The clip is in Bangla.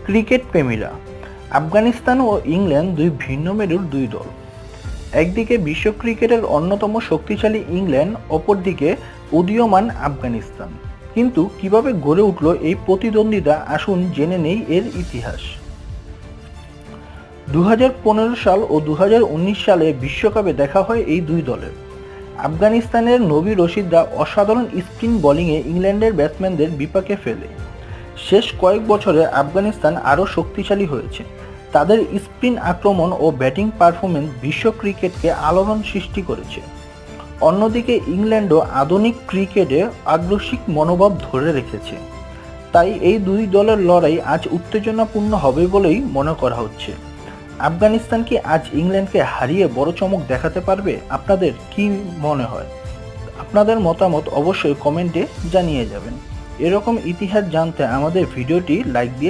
ক্রিকেট প্রেমীরা, আফগানিস্তান ও ইংল্যান্ড দুই ভিন্ন মেরুর দুই দল। একদিকে বিশ্ব ক্রিকেটের অন্যতম শক্তিশালী ইংল্যান্ড, অপরদিকে উদীয়মান আফগানিস্তান। কিন্তু কিভাবে গড়ে উঠল এই প্রতিদ্বন্দ্বিতা, আসুন জেনে নেই এর ইতিহাস। 2015 সাল ও 2019 সালে বিশ্বকাপে দেখা হয় এই দুই দলের। আফগানিস্তানের নবী রশিদরা অসাধারণ স্পিন বোলিংয়ে ইংল্যান্ডের ব্যাটসম্যানদের বিপাকে ফেলে। শেষ কয়েক বছরে আফগানিস্তান আরও শক্তিশালী হয়েছে। তাদের স্পিন আক্রমণ ও ব্যাটিং পারফরমেন্স বিশ্ব ক্রিকেটকে আলোড়ন সৃষ্টি করেছে। অন্যদিকে ইংল্যান্ডও আধুনিক ক্রিকেটে আগ্রাসী মনোভাব ধরে রেখেছে। তাই এই দুই দলের লড়াই আজ উত্তেজনাপূর্ণ হবে বলেই মনে করা হচ্ছে। আফগানিস্তান কি আজ ইংল্যান্ডকে হারিয়ে বড় চমক দেখাতে পারবে? আপনাদের কি মনে হয়? আপনাদের মতামত অবশ্যই কমেন্টে জানিয়ে যাবেন। এরকম ইতিহাস জানতে আমাদের ভিডিওটি লাইক দিয়ে